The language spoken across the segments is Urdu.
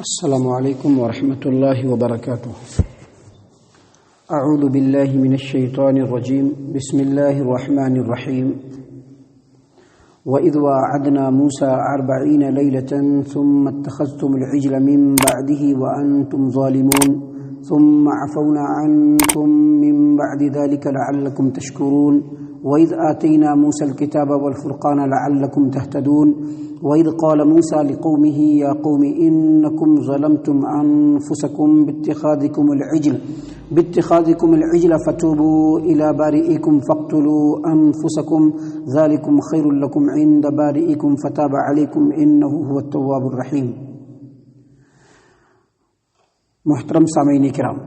السلام علیکم ورحمۃ اللہ وبرکاتہ۔ اعوذ باللہ من الشیطان الرجیم، بسم اللہ الرحمن الرحیم۔ وَإِذْ وَاعَدْنَا مُوسَىٰ 40 لَيْلَةً ثُمَّ اتَّخَذْتُمُ الْعِجْلَ مِن بَعْدِهِ وَأَنْتُمْ ظَالِمُونَ ثُمَّ عَفَوْنَا عَنْكُم مِّن بَعْدِ ذَلِكَ لَعَلَّكُمْ تَشْكُرُونَ وَإِذْ آتَيْنَا مُوسَى الْكِتَابَ وَالْفُرْقَانَ لَعَلَّكُمْ تَهْتَدُونَ وَإِذْ قَالَ مُوسَى لِقَوْمِهِ يَا قَوْمِ إِنَّكُمْ ظَلَمْتُمْ أَنفُسَكُمْ باتخاذكم العجل فتوبوا إلى بارئكم فاقتلوا أنفسكم ذلكم خير لكم عند بارئكم فتاب عليكم إنه هو التواب الرحيم۔ محترم سامعین کرام،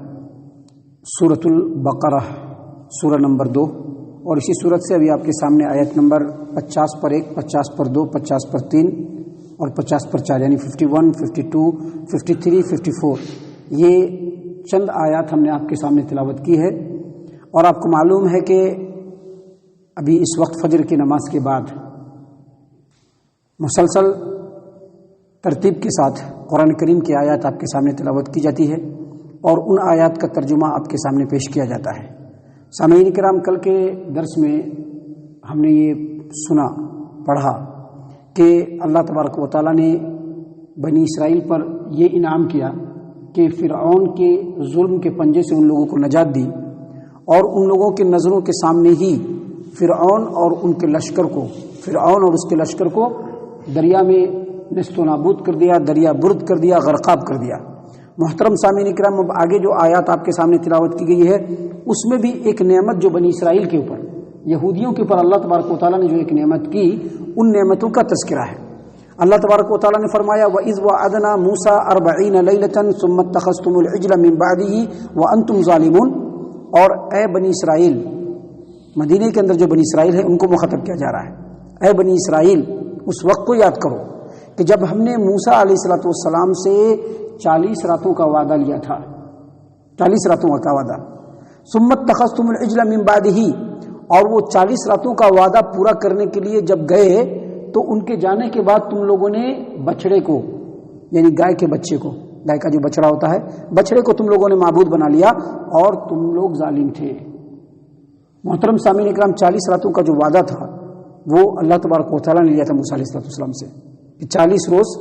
سورۃ البقرہ سورہ نمبر 2، اور اسی صورت سے ابھی آپ کے سامنے آیت نمبر 50 پر 1، 50 پر 2، 50 پر 3 اور 50 پر 4 یعنی 51، 52، 53، 54 یہ چند آیات ہم نے آپ کے سامنے تلاوت کی ہے۔ اور آپ کو معلوم ہے کہ ابھی اس وقت فجر کی نماز کے بعد مسلسل ترتیب کے ساتھ قرآن کریم کی آیات آپ کے سامنے تلاوت کی جاتی ہے اور ان آیات کا ترجمہ آپ کے سامنے پیش کیا جاتا ہے۔ سامعین کرام، کل کے درس میں ہم نے یہ سنا پڑھا کہ اللہ تبارک و تعالیٰ نے بنی اسرائیل پر یہ انعام کیا کہ فرعون کے ظلم کے پنجے سے ان لوگوں کو نجات دی، اور ان لوگوں کے نظروں کے سامنے ہی فرعون اور اس کے لشکر کو دریا میں نست و نابود کر دیا، دریا برد کر دیا، غرقاب کر دیا۔ محترم سامعین کرام، اب آگے جو آیات آپ کے سامنے تلاوت کی گئی ہے اس میں بھی ایک نعمت جو بنی اسرائیل کے اوپر، یہودیوں کے اوپر اللہ تبارک و تعالیٰ نے جو ایک نعمت کی، ان نعمتوں کا تذکرہ ہے۔ اللہ تبارک و تعالیٰ نے فرمایا وَإِذْ وَعَدْنَا مُوسَىٰ 40 لَيْلَةً ثُمَّ اتَّخَذْتُمُ الْعِجْلَ مِن بَعْدِهِ وَأَنْتُمْ ظَالِمُونَ۔ اور اے بنی اسرائیل، مدینے کے اندر جو بنی اسرائیل ہے ان کو مخاطب کیا جا رہا ہے۔ اے بنی اسرائیل، اس وقت کو یاد کرو کہ جب ہم نے موسیٰ علیہ السلام سے 40 راتوں کا وعدہ لیا تھا، 40 راتوں کا وعدہ۔ ثُمَّ اتَّخَذْتُمُ الْعِجْلَ مِن بَعْدِهِ، اور وہ 40 راتوں کا وعدہ پورا کرنے کے لیے جب گئے تو ان کے جانے کے بعد تم لوگوں نے بچڑے کو، یعنی گائے کے بچے کو، گائے کا جو بچڑا ہوتا ہے، بچڑے کو تم لوگوں نے معبود بنا لیا اور تم لوگ ظالم تھے۔ محترم سامعین اکرام، 40 راتوں کا جو وعدہ تھا وہ اللہ تبارک و تعالیٰ نے لیا تھا موسیٰ علیہ السلام سے کہ 40 روز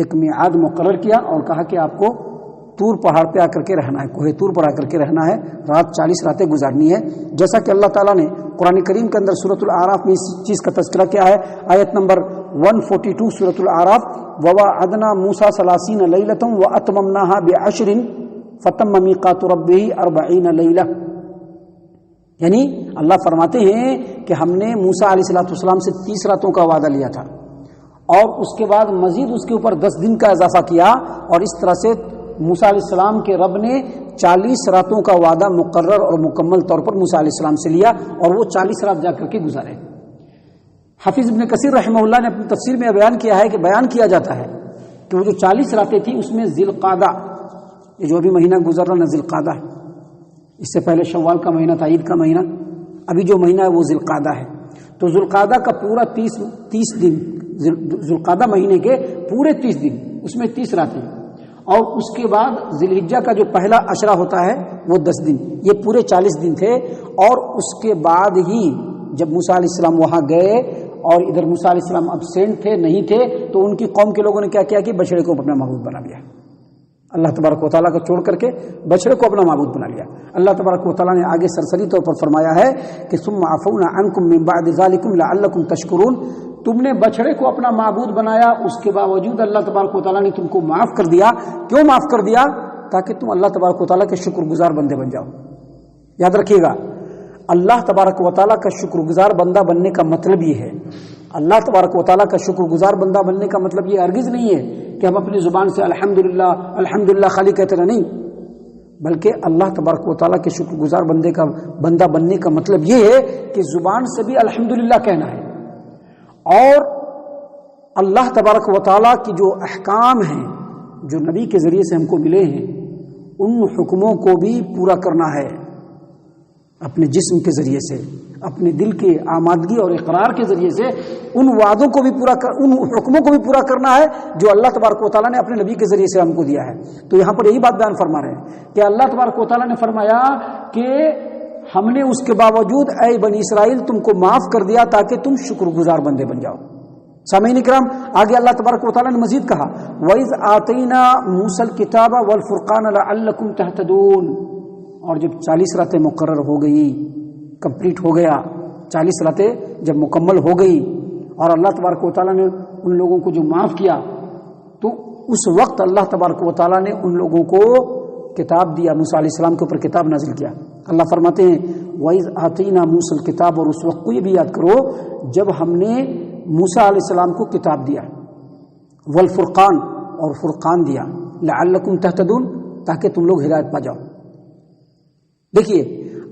ایک میعاد مقرر کیا اور کہا کہ آپ کو طور پہاڑ پہ آ کر کے رہنا ہے، کوہ طور پر آ کر کے رہنا ہے، رات 40 راتیں گزارنی ہے، جیسا کہ اللہ تعالیٰ نے قرآن کریم کے اندر سورۃ الاعراف میں اس چیز کا تذکرہ کیا ہے۔ آیت نمبر 142 سورۃ الاعراف، وَوَعَدْنَا مُوسَىٰ 30 لَيْلَةً وَأَتْمَمْنَاهَا بِعَشْرٍ فَتَمَّ مِيقَاتُ رَبِّهِ 40 لَيْلَةً، یعنی اللہ فرماتے ہیں کہ ہم نے موسیٰ علیہ السلام سے 30 راتوں کا وعدہ لیا تھا اور اس کے بعد مزید اس کے اوپر 10 دن کا اضافہ کیا، اور اس طرح سے موسیٰ علیہ السلام کے رب نے 40 راتوں کا وعدہ مقرر اور مکمل طور پر موسیٰ علیہ السلام سے لیا اور وہ 40 رات جا کر کے گزارے۔ حافظ ابن کثیر رحمہ اللہ نے اپنی تفسیر میں بیان کیا ہے کہ بیان کیا جاتا ہے کہ وہ جو 40 راتیں تھیں اس میں ذی القعدہ، یہ جو ابھی مہینہ گزر رہا نا ذی القعدہ، اس سے پہلے شوال کا مہینہ تھا، عید کا مہینہ، ابھی جو مہینہ ہے وہ ذی القعدہ ہے، تو ذی القعدہ کا پورا 30 دن، ذی القعدہ مہینے کے پورے 30 دن، اس میں 30 راتیں، اور اس کے بعد ذی الحجہ کا جو پہلا عشرہ ہوتا ہے وہ 10 دن، یہ پورے 40 دن تھے۔ اور اس کے بعد ہی جب موسیٰ علیہ السلام وہاں گئے اور ادھر موسیٰ علیہ السلام ابسینٹ تھے، نہیں تھے، تو ان کی قوم کے لوگوں نے کیا کیا کہ بچڑے کو اپنا معبود بنا لیا، اللہ تبارک و تعالیٰ کو چھوڑ کر کے بچڑے کو اپنا معبود بنا لیا۔ اللہ تبارک و تعالیٰ نے آگے سرسری طور پر فرمایا ہے کہ ثم عفونا عنکم من بعد ذلکم لعلکم تشکرون، تم نے بچڑے کو اپنا معبود بنایا، اس کے باوجود اللہ تبارک و تعالیٰ نے تم کو معاف کر دیا۔ کیوں معاف کر دیا؟ تاکہ تم اللہ تبارک و تعالیٰ کے شکر گزار بندے بن جاؤ۔ یاد رکھیے گا، اللہ تبارک و تعالیٰ کا شکر گزار بندہ بننے کا مطلب یہ ہے، اللہ تبارک و تعالیٰ کا شکر گزار بندہ بننے کا مطلب یہ ہرگز نہیں ہے کہ ہم اپنی زبان سے الحمدللہ الحمدللہ خالی کہتے رہے، نہیں، بلکہ اللہ تبارک و تعالیٰ کے شکر گزار بندہ بننے کا مطلب یہ ہے کہ زبان سے بھی الحمدللہ کہنا ہے، اور اللہ تبارک و تعالیٰ کی جو احکام ہیں جو نبی کے ذریعے سے ہم کو ملے ہیں ان حکموں کو بھی پورا کرنا ہے اپنے جسم کے ذریعے سے، اپنے دل کے آمادگی اور اقرار کے ذریعے سے ان وعدوں کو بھی پورا ان حکموں کو بھی پورا کرنا ہے جو اللہ تبارک و تعالیٰ نے اپنے نبی کے ذریعے سے ہم کو دیا ہے۔ تو یہاں پر یہی بات بیان فرما رہے ہیں کہ اللہ تبارک و تعالیٰ نے فرمایا کہ ہم نے اس کے باوجود اے بنی اسرائیل تم کو معاف کر دیا تاکہ تم شکر گزار بندے بن جاؤ۔ سامعین کرام، آگے اللہ تبارک و تعالیٰ نے مزید کہا وَإِذْ آتَيْنَا مُوسَى الْكِتَابَ وَالْفُرْقَانَ لَعَلَّكُمْ تَهْتَدُونَ، اور جب 40 راتیں مقرر ہو گئی، کمپلیٹ ہو گیا، 40 راتیں جب مکمل ہو گئی اور اللہ تبارک و تعالیٰ نے ان لوگوں کو جو معاف کیا، تو اس وقت اللہ تبارک و تعالیٰ نے ان لوگوں کو کتاب دیا، موسیٰ علیہ السلام کے اوپر کتاب نازل کیا۔ اللہ فرماتے ہیں وَإِذْ آتَيْنَا مُوسَى الْكِتَابَ، اور اس وقت کو یہ بھی یاد کرو جب ہم نے موسیٰ علیہ السلام کو کتاب دیا، والفرقان، اور فرقان دیا، لعلکم تہتدون، تاکہ تم لوگ ہدایت پا جاؤ۔ دیکھیے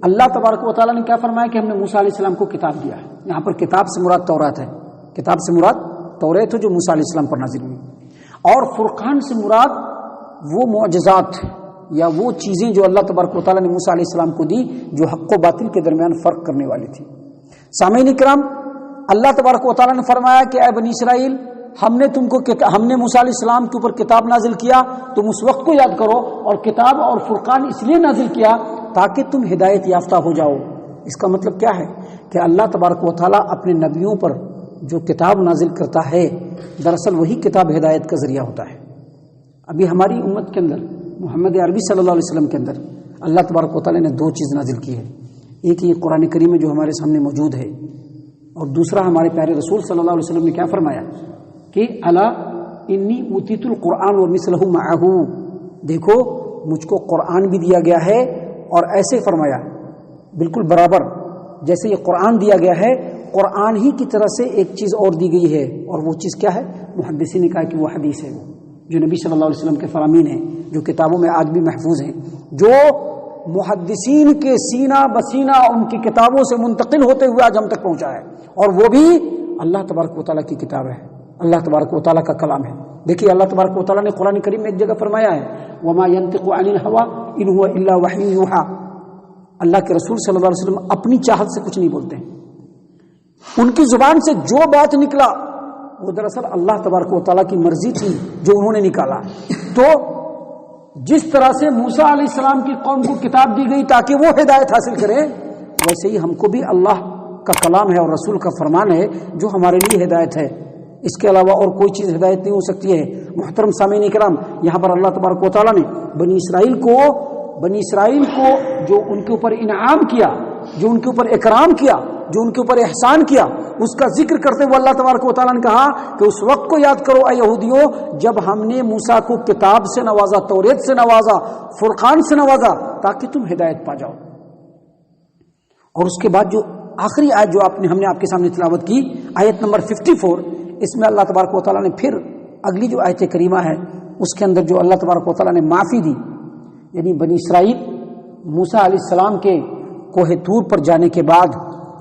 اللہ تبارک و تعالیٰ نے کیا فرمایا کہ ہم نے موسیٰ علیہ السلام کو کتاب دیا ہے۔ یہاں پر کتاب سے مراد تورات ہے، کتاب سے مراد توریت ہے جو موسیٰ علیہ السلام پر نازل ہوئی، اور فرقان سے مراد وہ معجزات یا وہ چیزیں جو اللہ تبارک و تعالیٰ نے موسیٰ علیہ السلام کو دی جو حق و باطل کے درمیان فرق کرنے والی تھی۔ سامعین کرام، اللہ تبارک و تعالیٰ نے فرمایا کہ اے بنی اسرائیل ہم نے موسیٰ علیہ السلام کے اوپر کتاب نازل کیا، تم اس وقت کو یاد کرو، اور کتاب اور فرقان اس لیے نازل کیا تاکہ تم ہدایت یافتہ ہو جاؤ۔ اس کا مطلب کیا ہے کہ اللہ تبارک و تعالیٰ اپنے نبیوں پر جو کتاب نازل کرتا ہے دراصل وہی کتاب ہدایت کا ذریعہ ہوتا ہے۔ ابھی ہماری امت کے اندر محمد عربی صلی اللہ علیہ وسلم کے اندر اللہ تبارک و تعالیٰ نے 2 چیز نازل کی ہے، ایک یہ قرآن کریم جو ہمارے سامنے موجود ہے، اور دوسرا ہمارے پیارے رسول صلی اللہ علیہ وسلم نے کیا فرمایا کہ الا انی اوتیت القرآن ومثلہ معہ، دیکھو مجھ کو قرآن بھی دیا گیا ہے، اور ایسے فرمایا بالکل برابر جیسے یہ قرآن دیا گیا ہے، قرآن ہی کی طرح سے ایک چیز اور دی گئی ہے، اور وہ چیز کیا ہے؟ محدثین نے کہا کہ وہ حدیث ہے، وہ جو نبی صلی اللہ علیہ وسلم کے فرامین ہیں، جو کتابوں میں آج بھی محفوظ ہیں، جو محدثین کے سینہ بسینہ ان کی کتابوں سے منتقل ہوتے ہوئے آج ہم تک پہنچا ہے، اور وہ بھی اللہ تبارک و تعالیٰ کی کتاب ہے، اللہ تبارک و تعالیٰ کا کلام ہے۔ دیکھیے اللہ تبارک و تعالیٰ نے قرآن کریم میں ایک جگہ فرمایا ہے وما ينطق عن الهوى ان هو الا وحی یوحی، اللہ کے رسول صلی اللہ علیہ وسلم اپنی چاہت سے کچھ نہیں بولتے ہیں، ان کی زبان سے جو بات نکلا وہ دراصل اللہ تبارک و تعالیٰ کی مرضی تھی جو انہوں نے نکالا۔ تو جس طرح سے موسیٰ علیہ السلام کی قوم کو کتاب دی گئی تاکہ وہ ہدایت حاصل کریں، ویسے ہی ہم کو بھی اللہ کا کلام ہے اور رسول کا فرمان ہے جو ہمارے لیے ہدایت ہے، اس کے علاوہ اور کوئی چیز ہدایت نہیں ہو سکتی ہے۔ محترم سامعین کرام، یہاں پر اللہ تبارک و تعالیٰ نے بنی اسرائیل کو جو ان کے اوپر انعام کیا، جو ان کے اوپر اکرام کیا، جو ان کے اوپر احسان کیا، اس کا ذکر کرتے ہوئے اللہ تبارک و تعالیٰ نے کہا کہ اس وقت کو یاد کرو اے یہودیوں جب ہم نے موسیٰ کو کتاب سے نوازا، توریت سے نوازا، فرقان سے نوازا، تاکہ تم ہدایت پا جاؤ۔ اور اس کے بعد جو آخری آیت جو ہم نے آپ کے سامنے تلاوت کی، آیت نمبر 54، اس میں اللہ تبارک و تعالیٰ نے پھر اگلی جو آیت کریمہ ہے اس کے اندر جو اللہ تبارک و تعالیٰ نے معافی دی، یعنی بنی اسرائیل موسیٰ علیہ السلام کے کوہ طور پر جانے کے بعد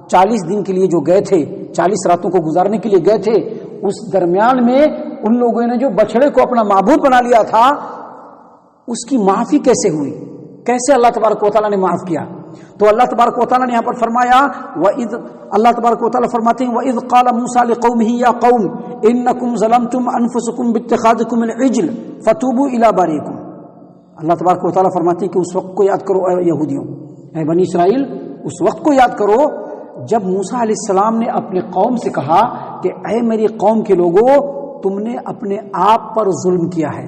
40 دن کے لیے جو گئے تھے، 40 راتوں کو گزارنے کے لیے گئے تھے، اس درمیان میں ان لوگوں نے جو بچڑے کو اپنا معبود بنا لیا تھا اس کی معافی کیسے ہوئی، کیسے اللہ تبارک و تعالیٰ نے معاف کیا؟ تو اللہ تبارک و تعالیٰ نے یہاں پر فرمایا وَإِذْ، اللہ تبارک و تعالیٰ فرماتے ہیں وَإِذْ قَالَ مُوسَىٰ لِقَوْمِهِ يَا قَوْمِ إِنَّكُمْ ظَلَمْتُمْ أَنفُسَكُمْ بِاتِّخَاذِكُمُ الْعِجْلَ فَتُوبُوا إِلَىٰ بَارِئِكُمْ۔ اللہ تبارک و تعالیٰ فرماتے ہیں کہ اس وقت کو یاد کرو اے یہودیوں، اے بنی اسرائیل، اس وقت کو یاد کرو جب موسیٰ علیہ السلام نے اپنے قوم سے کہا کہ اے میری قوم کے لوگوں تم نے اپنے آپ پر ظلم کیا ہے۔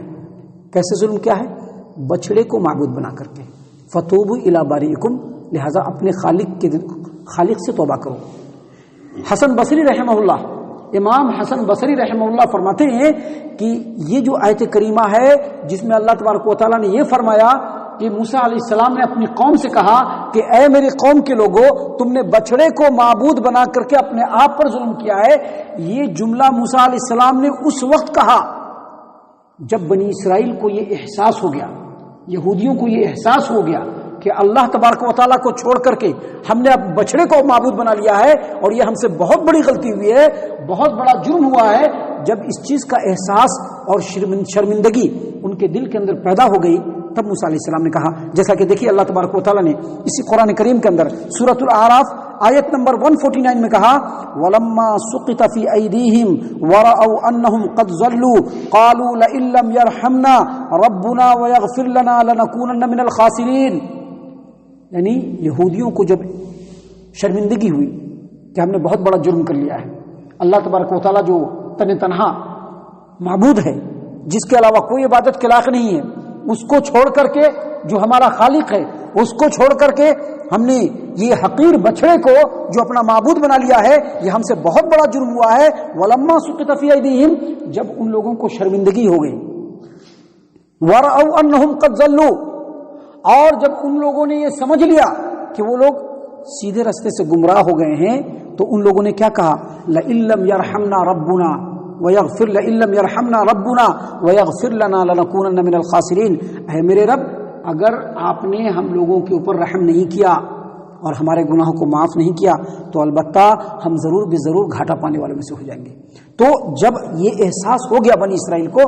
کیسے ظلم کیا ہے؟ بچڑے کو معبود بنا کر کے۔ فتوبوا الی بارئکم، لہذا اپنے خالق سے توبہ کرو۔ حسن بصری رحمہ اللہ، امام حسن بصری رحمہ اللہ فرماتے ہیں کہ یہ جو آیت کریمہ ہے جس میں اللہ تبارک و تعالیٰ نے یہ فرمایا کہ موسیٰ علیہ السلام نے اپنی قوم سے کہا کہ اے میری قوم کے لوگوں تم نے بچڑے کو معبود بنا کر کے اپنے آپ پر ظلم کیا ہے، یہ جملہ موسیٰ علیہ السلام نے اس وقت کہا جب بنی اسرائیل کو یہ احساس ہو گیا، یہودیوں کو یہ احساس ہو گیا کہ اللہ تبارک و تعالیٰ کو چھوڑ کر کے ہم نے اب بچڑے کو معبود بنا لیا ہے اور یہ ہم سے بہت بڑی غلطی ہوئی ہے، بہت بڑا جرم ہوا ہے۔ جب اس چیز کا احساس اور شرمندگی ان کے دل کے اندر پیدا ہو گئی تب موسیٰ علیہ السلام نے کہا، جیسا کہ دیکھیے اللہ تبارک و تعالیٰ نے اسی قرآن کریم کے اندر سورۃ الاعراف آیت نمبر 149 میں کہا، وَلَمَّا سُقِطَ فِي أَيْدِيهِمْ وَرَأَوْا أَنَّهُمْ قَدْ ضَلُّوا قَالُوا لَئِن لَّمْ يَرْحَمْنَا رَبُّنَا وَيَغْفِرْ لَنَا لَنَكُونَنَّ مِنَ الْخَاسِرِينَ۔ یعنی یہودیوں کو جب شرمندگی ہوئی کہ ہم نے بہت بڑا جرم کر لیا ہے، اللہ تبارک و تعالیٰ جو تنہا معبود ہے، جس کے علاوہ کوئی عبادت کے لائق نہیں ہے، اس کو چھوڑ کر کے جو ہمارا خالق ہے اس کو چھوڑ کر کے ہم نے یہ حقیر بچڑے کو جو اپنا معبود بنا لیا ہے، یہ ہم سے بہت بڑا جرم ہوا ہے۔ وَلَمَّا سُقِطَ فِي أَيْدِيهِمْ، جب ان لوگوں کو شرمندگی ہو گئی، وَرَأَوْا أَنَّهُمْ قَدْ ضَلُّوا، اور جب ان لوگوں نے یہ سمجھ لیا کہ وہ لوگ سیدھے راستے سے گمراہ ہو گئے ہیں، تو ان لوگوں نے کیا کہا، لَئِن لَّمْ يَرْحَمْنَا رَبُّنَا لَئِن لَّمْ يَرْحَمْنَا رَبُّنَا وَيَغْفِرْ لَنَا لَنَكُونَنَّ مِنَ الْخَاسِرِينَ۔ اے میرے رب، اگر آپ نے ہم لوگوں کے اوپر رحم نہیں کیا اور ہمارے گناہوں کو معاف نہیں کیا تو البتہ ہم ضرور بے ضرور گھاٹا پانے والوں میں سے ہو جائیں گے۔ تو جب یہ احساس ہو گیا بنی اسرائیل کو،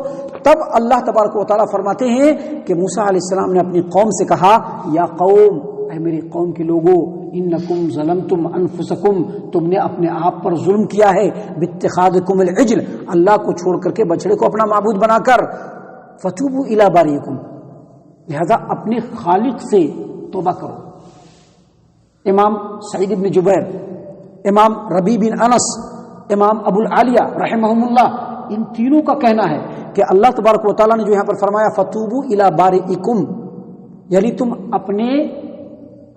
تب اللہ تبارک و تعالیٰ فرماتے ہیں کہ موسیٰ علیہ السلام نے اپنی قوم سے کہا، یا قوم، اے میری قوم کے لوگوں، انکم ظلمتم انفسکم، تم نے اپنے آپ پر ظلم کیا ہے، باتخاذکم العجل، اللہ کو چھوڑ کر کے بچڑے کو اپنا معبود بنا کر، فتوبوا الی باریکم، لہذا اپنے خالق سے توبہ کرو۔ امام سعید بن جبیر، امام ربیع بن انس، امام ابو العالیہ رحمہم اللہ، ان تینوں کا کہنا ہے کہ اللہ تبارک و تعالیٰ نے جو یہاں پر فرمایا فتوبوا الی باریکم، یعنی تم اپنے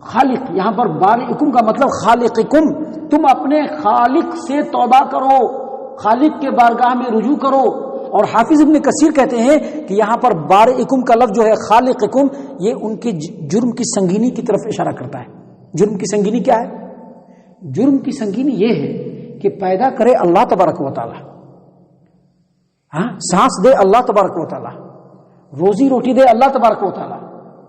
خالق، یہاں پر باریکم کا مطلب خالقکم، تم اپنے خالق سے توبہ کرو، خالق کے بارگاہ میں رجوع کرو۔ اور حافظ ابن کثیر کہتے ہیں کہ یہاں پر بارئکم کا لفظ جو ہے خالقکم، یہ ان کے جرم کی سنگینی کی طرف اشارہ کرتا ہے۔ جرم کی سنگینی کیا ہے؟ جرم کی سنگینی یہ ہے کہ پیدا کرے اللہ تبارک و تعالی، سانس دے اللہ تبارک و تعالی، روزی روٹی دے اللہ تبارک و تعالی،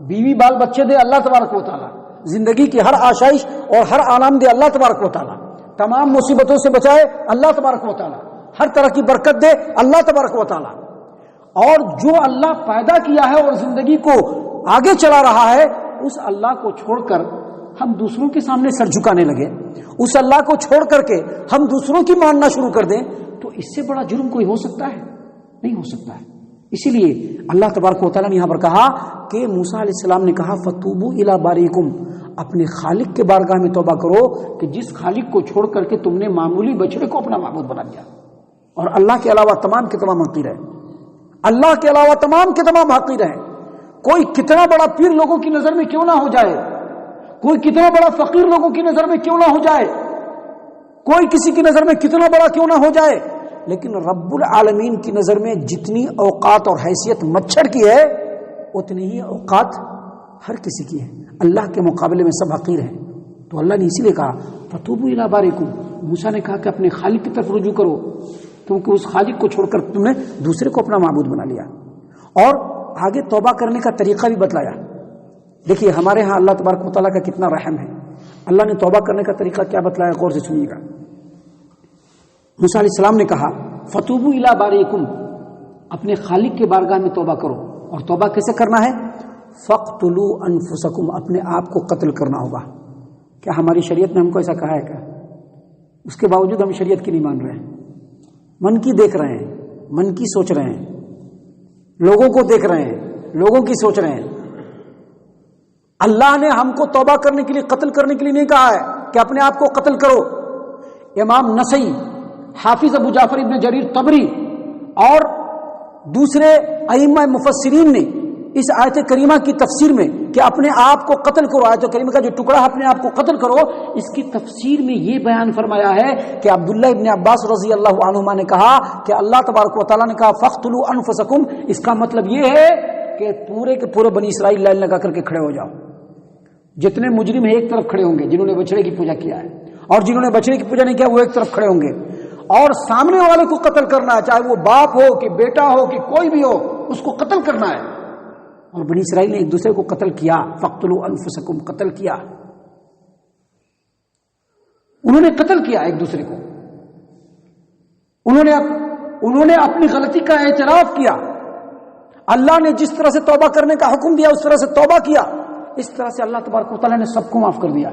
بیوی بال بچے دے اللہ تبارک و تعالی، زندگی کی ہر آشائش اور ہر آرام دے اللہ تبارک و تعالی، تمام مصیبتوں سے بچائے اللہ تبارک و تعالی، ہر طرح کی برکت دے اللہ تبارک و تعالی۔ اور جو اللہ پیدا کیا ہے اور زندگی کو آگے چلا رہا ہے، اس اللہ کو چھوڑ کر ہم دوسروں کے سامنے سر جھکانے لگے، اس اللہ کو چھوڑ کر کے ہم دوسروں کی ماننا شروع کر دیں، تو اس سے بڑا جرم کوئی ہو سکتا ہے؟ نہیں ہو سکتا ہے۔ اسی لیے اللہ تبارک و تعالیٰ نے یہاں پر کہا کہ موسیٰ علیہ السلام نے کہا فتوبوا الی باریکم، اپنے خالق کے بارگاہ میں توبہ کرو کہ جس خالق کو چھوڑ کر کے تم نے معمولی بچڑے کو اپنا معبود بنا لیا، اور اللہ کے علاوہ تمام کے تمام حقیر ہیں، اللہ کے علاوہ تمام کے تمام حقیر ہیں۔ کوئی کتنا بڑا پیر لوگوں کی نظر میں کیوں نہ ہو جائے، کوئی کتنا بڑا فقیر لوگوں کی نظر میں کیوں نہ ہو جائے، کوئی کسی کی نظر میں کتنا بڑا کیوں نہ ہو جائے، لیکن رب العالمین کی نظر میں جتنی اوقات اور حیثیت مچھر کی ہے اتنی ہی اوقات ہر کسی کی ہے، اللہ کے مقابلے میں سب حقیر ہیں۔ تو اللہ نے اسی لیے کہا فتوبوا الی باریکم، موسیٰ نے کہا کہ اپنے خالق کی طرف رجوع کرو، کیونکہ اس خالق کو چھوڑ کر تم نے دوسرے کو اپنا معبود بنا لیا۔ اور آگے توبہ کرنے کا طریقہ بھی بتلایا۔ دیکھیے ہمارے ہاں اللہ تبارک و تعالیٰ کا کتنا رحم ہے، اللہ نے توبہ کرنے کا طریقہ کیا بتلایا، غور سے سنیے گا۔ موسیٰ علیہ السلام نے کہا فتوبوا الی باریکم، اپنے خالق کے بارگاہ میں توبہ کرو، اور توبہ کیسے کرنا ہے؟ فاقتلوا انفسکم، اپنے آپ کو قتل کرنا ہوگا۔ کیا ہماری شریعت نے ہم کو ایسا کہا ہے کیا؟ اس کے باوجود ہم شریعت کی نہیں مان رہے ہیں، من کی دیکھ رہے ہیں، من کی سوچ رہے ہیں، لوگوں کو دیکھ رہے ہیں، لوگوں کی سوچ رہے ہیں۔ اللہ نے ہم کو توبہ کرنے کے لیے، قتل کرنے کے لیے نہیں کہا ہے کہ اپنے آپ کو قتل کرو۔ امام نسائی، حافظ ابو جعفر ابن جریر طبری اور دوسرے ائمہ مفسرین نے اس آیت کریمہ کی تفسیر میں کہ اپنے آپ کو قتل کرو، آیت کریمہ کا جو ٹکڑا اپنے آپ کو قتل کرو، اس کی تفسیر میں یہ بیان فرمایا ہے کہ عبداللہ ابن عباس رضی اللہ عنہما نے کہا کہ اللہ تبارک و تعالیٰ نے کہا فاقتلوا انفسکم، اس کا مطلب یہ ہے کہ پورے کے پورے بنی اسرائیل لائن لگا کر کے کھڑے ہو جاؤ، جتنے مجرم ہیں ایک طرف کھڑے ہوں گے جنہوں نے بچڑے کی پوجا کیا ہے، اور جنہوں نے بچڑے کی پوجا نہیں کیا وہ ایک طرف کھڑے ہوں گے، اور سامنے والے کو قتل کرنا ہے، چاہے وہ باپ ہو کہ بیٹا ہو کہ کوئی بھی ہو، اس کو قتل کرنا ہے۔ اور بنی اسرائیل نے ایک دوسرے کو قتل کیا، فاقتلوا انفسکم، قتل کیا، انہوں نے قتل کیا ایک دوسرے کو، انہوں نے اپنی غلطی کا اعتراف کیا، اللہ نے جس طرح سے توبہ کرنے کا حکم دیا اس طرح سے توبہ کیا، اس طرح سے اللہ تبارک و تعالیٰ نے سب کو معاف کر دیا۔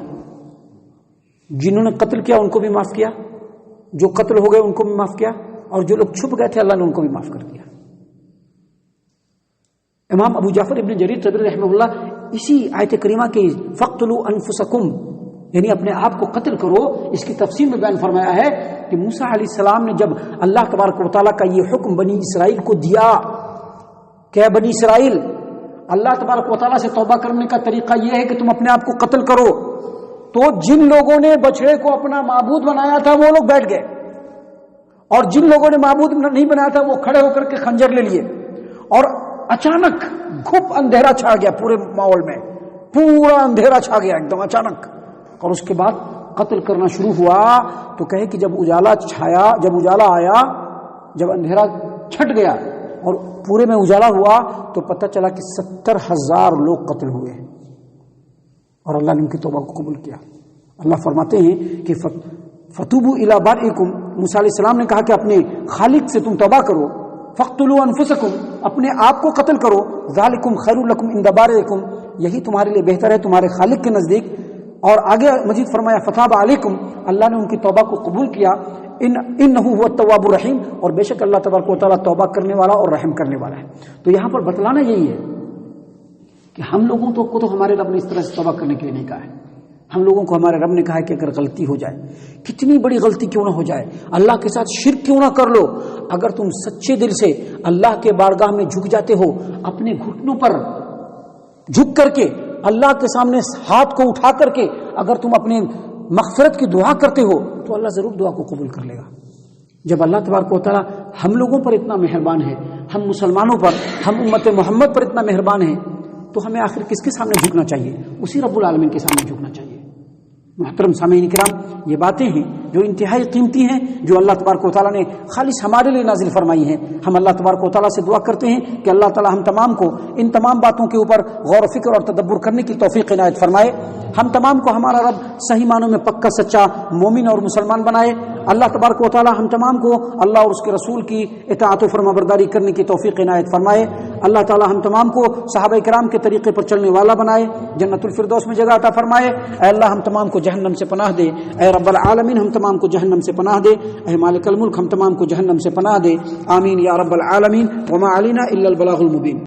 جنہوں نے قتل کیا ان کو بھی معاف کیا، جو قتل ہو گئے ان کو بھی معاف کیا، اور جو لوگ چھپ گئے تھے اللہ نے ان کو بھی معاف کر دیا۔ امام ابو جعفر ابن جریر طبری رحمہ اللہ اسی آیت کریمہ کے فقتلوا انفسکم یعنی اپنے آپ کو قتل کرو، اس کی تفسیر میں بیان فرمایا ہے کہ موسیٰ علیہ السلام نے جب اللہ تبارک و تعالیٰ کا یہ حکم بنی اسرائیل کو دیا کہ بنی اسرائیل اللہ تبارک و تعالیٰ سے توبہ کرنے کا طریقہ یہ ہے کہ تم اپنے آپ کو قتل کرو، تو جن لوگوں نے بچڑے کو اپنا معبود بنایا تھا وہ لوگ بیٹھ گئے، اور جن لوگوں نے معبود نہیں بنایا تھا وہ کھڑے ہو کر کے خنجر لے لیے، اور اچانک گھپ اندھیرا چھا گیا پورے ماحول میں، پورا اندھیرا چھا گیا ایک دم اچانک، اور اس کے بعد قتل کرنا شروع ہوا۔ تو کہے کہ جب اجالا چھایا، جب اجالا آیا، جب اندھیرا چھٹ گیا اور پورے میں اجالا ہوا تو پتہ چلا کہ 70,000 لوگ قتل ہوئے، اور اللہ نے ان کی توبہ کو قبول کیا۔ اللہ فرماتے ہیں کہ فتوبوا الی بارئکم، موسیٰ علیہ السلام نے کہا کہ اپنے خالق سے تم توبہ کرو، فقتلوا انفسکم، اپنے آپ کو قتل کرو، ذالکم خیر لکم عند بارئکم، یہی تمہارے لیے بہتر ہے تمہارے خالق کے نزدیک۔ اور آگے مزید فرمایا فتاب علیکم، اللہ نے ان کی توبہ کو قبول کیا، انہ هو التواب الرحیم، اور بے شک اللہ تبارک و تعالیٰ توبہ کرنے والا اور رحم کرنے والا ہے۔ تو یہاں پر بتلانا یہی ہے کہ ہم لوگوں کو تو ہمارے رب نے اس طرح سے توبہ کرنے کے لیے نہیں کہا ہے، ہم لوگوں کو ہمارے رب نے کہا ہے کہ اگر غلطی ہو جائے، کتنی بڑی غلطی کیوں نہ ہو جائے، اللہ کے ساتھ شرک کیوں نہ کر لو، اگر تم سچے دل سے اللہ کے بارگاہ میں جھک جاتے ہو، اپنے گھٹنوں پر جھک کر کے اللہ کے سامنے ہاتھ کو اٹھا کر کے اگر تم اپنے مغفرت کی دعا کرتے ہو تو اللہ ضرور دعا کو قبول کر لے گا۔ جب اللہ تبارک و تعالیٰ ہم لوگوں پر اتنا مہربان ہے، ہم مسلمانوں پر، ہم امت محمد پر اتنا مہربان ہے، تو ہمیں آخر کس کے سامنے جھکنا چاہیے؟ اسی رب العالمین کے سامنے جھکنا چاہیے۔ محترم سامعین کرام، یہ باتیں ہیں جو انتہائی قیمتی ہیں، جو اللہ تبارک و تعالیٰ نے خالص ہمارے لیے نازل فرمائی ہیں۔ ہم اللہ تبارک و تعالیٰ سے دعا کرتے ہیں کہ اللہ تعالیٰ ہم تمام کو ان تمام باتوں کے اوپر غور و فکر اور تدبر کرنے کی توفیق عنایت فرمائے، ہم تمام کو ہمارا رب صحیح معنوں میں پکا سچا مومن اور مسلمان بنائے۔ اللہ تبارک و تعالیٰ ہم تمام کو اللہ اور اس کے رسول کی اطاعت و فرما برداری کرنے کی توفیق عنایت فرمائے۔ اللہ تعالیٰ ہم تمام کو صحابہ کرام کے طریقے پر چلنے والا بنائے، جنت الفردوس میں جگہ عطا فرمائے۔ اے اللہ ہم تمام کو جہنم سے پناہ دے، اے رب العالمین ہم تمام کو جہنم سے پناہ دے، اے مالک الملک ہم تمام کو جہنم سے پناہ دے، آمین یا رب العالمین۔ وما علینا الا البلاغ المبین۔